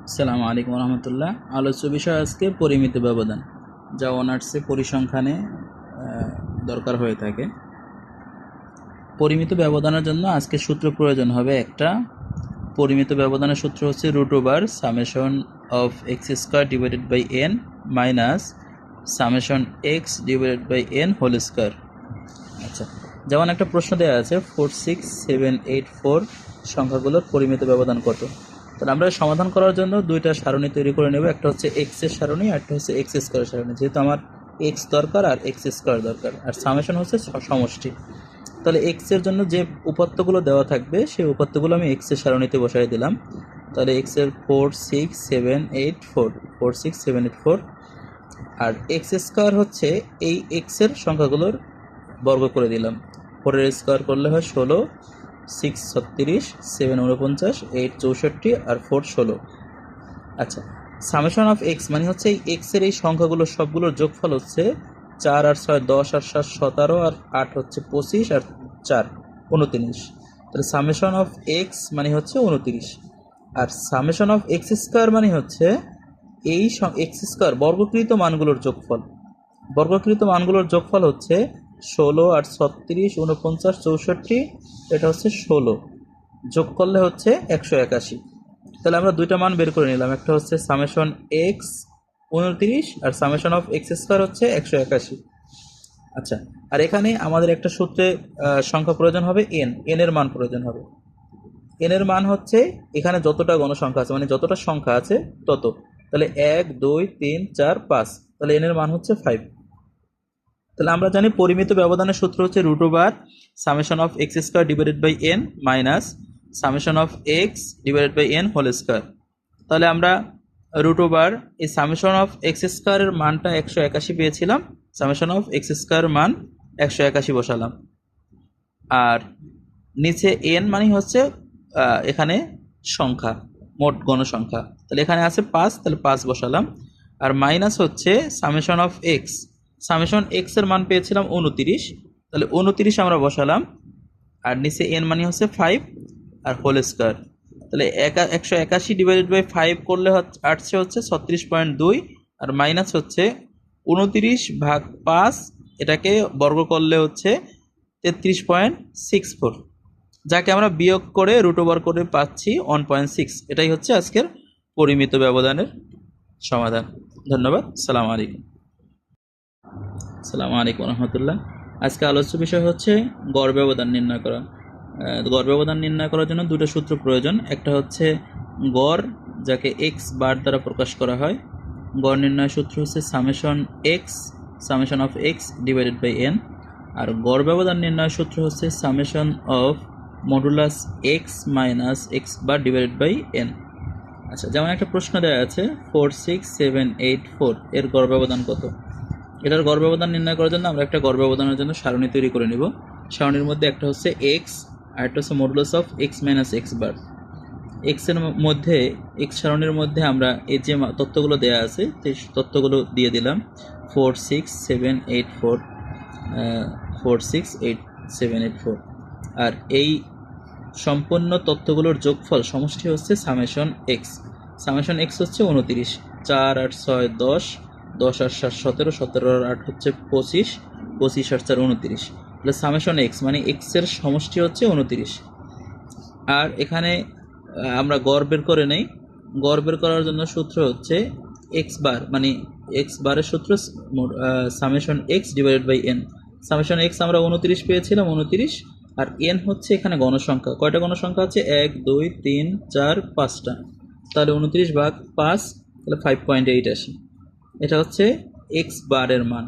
আসসালামু আলাইকুম রহমতুল্লাহ। আলোচ্য বিষয় আজকে পরিমিত ব্যবধান, যা অনার্সে পরিসংখ্যানে দরকার হয়ে থাকে। পরিমিত ব্যবধানের জন্য আজকে সূত্র প্রয়োজন হবে একটা। পরিমিত ব্যবধানের সূত্র হচ্ছে √/(() divided by n minus ((n) whole square. আচ্ছা, যেমন একটা প্রশ্ন দেওয়া আছে 4 6 7 8 4 সংখ্যাগুলোর পরিমিত ব্যবধান কত। তাহলে আমরা সমাধান করার জন্য দুইটা সারণী তৈরি করে নেব। একটা হচ্ছে এক্স এর সারণী আর একটা হচ্ছে এক্স স্কয়ারের সারণী। যেহেতু আমার এক্স দরকার আর এক্স স্কয়ার দরকার, আর সামেশন হচ্ছে সমষ্টি। তাহলে এক্স এর জন্য যে উপাত্তগুলো দেওয়া থাকবে সেই উপাত্তগুলো আমি এক্স এর সারণীতে বসাই দিলাম। তাহলে এক্স এর 4 6 7 8 4 4 6 7 8 4, আর এক্স স্কয়ার হচ্ছে এই এক্স এর সংখ্যাগুলোর বর্গ করে দিলাম। 4 এর স্কয়ার করলে হয় 16, 6 36, 7 49, 8 64 আর 4 16। আচ্ছা, সামেশন অফ এক্স মানে হচ্ছে এই এক্স এর এই সংখ্যাগুলোর সবগুলোর যোগফল হচ্ছে 4 আর 6 10 আর 7 17 আর 8 হচ্ছে 25 আর 4 29। তাহলে সামেশন অফ এক্স মানে হচ্ছে 29, আর সামেশন অফ এক্স স্কয়ার মানে হচ্ছে এই এক্স স্কয়ার বর্গকৃত মানগুলোর যোগফল। বর্গকৃত মানগুলোর যোগফল হচ্ছে 16 আর 36 49 64, এটা হচ্ছে 16, যোগ করলে হচ্ছে 181। তাহলে আমরা দুইটা মান বের করে নিলাম, একটা হচ্ছে সামেশন এক্স 29 আর সামেশন অফ এক্স স্কয়ার হচ্ছে 181। আচ্ছা, আর এখানে আমাদের একটা সূত্রে সংখ্যা প্রয়োজন হবে এন এর মান প্রয়োজন হবে। এন এর মান হচ্ছে এখানে যতটা গণসংখ্যা আছে, মানে যতটা সংখ্যা আছে তত। তাহলে 1 2 3 4 5, তাহলে এন এর মান হচ্ছে 5। তাহলে আমরা জানি পরিমিত ব্যবধানের সূত্র হচ্ছে √/((x² divided by n minus ((x divided by n whole square). তাহলে আমরা √/, এই ((x²) এর মানটা 181 পেয়েছিলাম, ((x²) মান 181 বসালাম, আর নিচে n মানে হচ্ছে এখানে সংখ্যা, মোট গণসংখ্যা। তাহলে এখানে আছে 5, তাহলে 5 বসালাম, আর মাইনাস হচ্ছে ((x) সামেশন এক্স এর মান পেয়েছিলাম 29, তাহলে 29 আমরা বসালাম, আর নিচে এন মানে হচ্ছে 5 আর হোল স্কয়ার। তাহলে 181 ডিভাইডেড বাই 5 করলে আসছে হচ্ছে 36.2, আর মাইনাস হচ্ছে 29/5, এটাকে বর্গ করলে হচ্ছে 33.64, যাকে আমরা বিয়োগ করে √/, করে পাচ্ছি 1.6। এটাই হচ্ছে আজকের পরিমিত ব্যবধানের সমাধান। ধন্যবাদ। আসসালামু আলাইকুম। আসসালামু আলাইকুম রহমতুল্লাহ। আজকে আলোচ্য বিষয় হচ্ছে গড় ব্যবধান নির্ণয় করা। গড় ব্যবধান নির্ণয় করার জন্য দুটো সূত্র প্রয়োজন। একটা হচ্ছে গড়, যাকে এক্স বার দ্বারা প্রকাশ করা হয়। গড় নির্ণয় সূত্র হচ্ছে summation of X divided by N, আর গড় ব্যবধান নির্ণয় সূত্র হচ্ছে summation of modulus X minus x bar divided by N. আচ্ছা, যেমন একটা প্রশ্ন দেওয়া আছে 4 6 7 8 4, এর গড় ব্যবধান কত। এটার গড় ব্যবধান নির্ণয় করার জন্য আমরা একটা গড় ব্যবধানের জন্য সারণী তৈরি করে নিব। সারণীর মধ্যে একটা হচ্ছে এক্স আর একটা হচ্ছে modulus of x minus x bar. এক্সের মধ্যে, এক্স সারণীর মধ্যে আমরা এই যে তথ্যগুলো দেওয়া আছে সেই তথ্যগুলো দিয়ে দিলাম, 4 6 7 8 4, 4 6 8 7 8 4, আর এই সম্পূর্ণ তথ্যগুলোর যোগফল সমষ্টি হচ্ছে সামেশন এক্স। সামেশন এক্স হচ্ছে 29, 4 8 6 10, 10 আর 7 17, 17 আর 8 হচ্ছে 25, 25 আর 4 29। তাহলে সামেশন এক্স মানে এক্স এর সমষ্টি হচ্ছে 29। আর এখানে আমরা গড় বের করে নেই। গড় বের করার জন্য সূত্র হচ্ছে এক্স বার, মানে এক্স বারের সূত্র summation x divided by n. Summation x আমরা 29 পেয়েছিলাম, 29, আর এন হচ্ছে এখানে গণসংখ্যা। কয়টা গণসংখ্যা আছে? 1 2 3 4 5টা। তাহলে 29/5, তাহলে 5.8 আসে। এটা হচ্ছে এক্স বারের মান।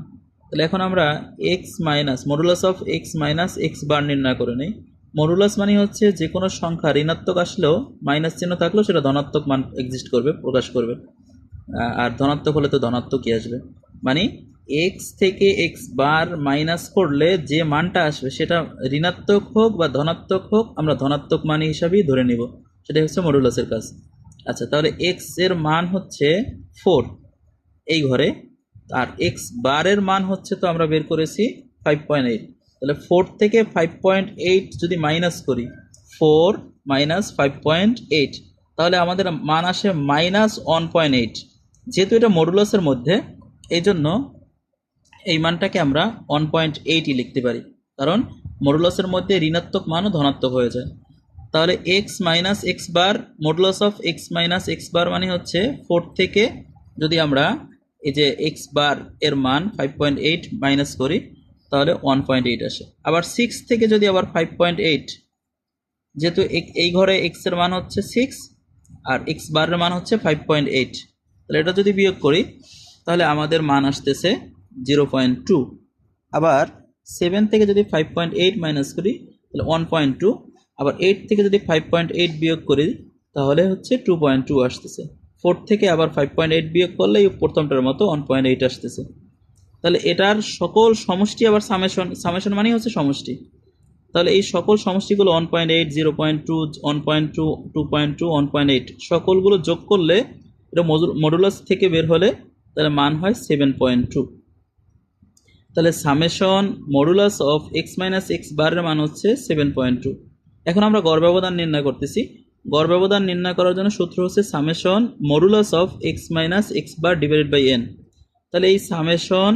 তাহলে এখন আমরা X minus modulus of x minus x bar নির্ণয় করে নেই। মডুলাস মানে হচ্ছে যে কোনো সংখ্যা ঋণাত্মক আসলেও মাইনাস চিহ্ন থাকলেও সেটা ধনাত্মক মান এক্সিস্ট করবে, প্রকাশ করবে, আর ধনাত্মক হলে তো ধনাত্মকই আসবে। মানে এক্স থেকে এক্স বার মাইনাস করলে যে মানটা আসবে সেটা ঋণাত্মক হোক বা ধনাত্মক হোক, আমরা ধনাত্মক মান হিসাবেই ধরে নিব। সেটাই হচ্ছে মডুলাসের কাজ। আচ্ছা, তাহলে এক্স এর মান হচ্ছে 4 এই ঘরে, আর এক্স বারের মান হচ্ছে তো আমরা বের করেছি 5.8। তাহলে 4 থেকে 5.8 যদি মাইনাস করি, 4 - 5.8, তাহলে আমাদের মান আসে -1.8। যেহেতু এটা মডুলাসের মধ্যে, এই জন্য এই মানটাকে আমরা 1.8ই লিখতে পারি, কারণ মডুলাসের মধ্যে ঋণাত্মক মানও ধনাত্মক হয়ে যায়। তাহলে X minus x bar, modulus of x minus x bar মানে হচ্ছে 4 থেকে যদি আমরা এই যে এক্স বার এর মান 5.8 মাইনাস করি তাহলে 1.8 আসে। আবার 6 থেকে যদি আবার 5.8, যেহেতু এই ঘরে এক্স এর মান হচ্ছে 6 আর এক্স বারের মান হচ্ছে 5.8, তাহলে এটা যদি বিয়োগ করি তাহলে আমাদের মান আসতেছে 0.2। আবার 7 থেকে যদি 5.8 মাইনাস করি তাহলে 1.2। আবার 8 থেকে যদি 5.8 বিয়োগ করি তাহলে হচ্ছে 2.2 আসতেছে। 4 থেকে আবার 5.8 বিয়োগ করলে এই প্রথমটার মতো 1.8 আসতেছে। তাহলে এটার সকল সমষ্টি আবার সামেশন মানেই হচ্ছে সমষ্টি। তাহলে এই সকল সমষ্টিগুলো 1.8, 0.2, 1.2, 2.2, 1.8 সকলগুলো যোগ করলে এটা মডুলাস থেকে বের হলে তাহলে মান হয় 7.2। তাহলে summation modulus of x minus x বারের মান হচ্ছে 7.2। এখন আমরা গড় ব্যবধান নির্ণয় করতেছি। গড় ব্যবধান নির্ণয় করার জন্য সূত্র হচ্ছে summation modulus of x minus x bar divided by n. তাহলে এই summation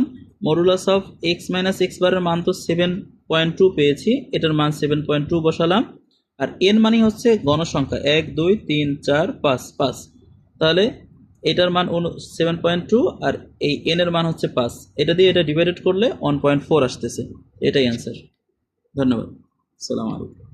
modulus of x minus x বারের মান তো 7.2 পেয়েছি, এটার মান 7.2 বসালাম। আর এন মানে হচ্ছে গণসংখ্যা 1 2 3 4 5 5, তাহলে এটার মান 7.2 আর এই এন এর মান হচ্ছে 5। এটা দিয়ে এটা ডিভাইডেড করলে 1.4 আসতেছে। এটাই অ্যান্সার। ধন্যবাদ। আসসালামু আলাইকুম।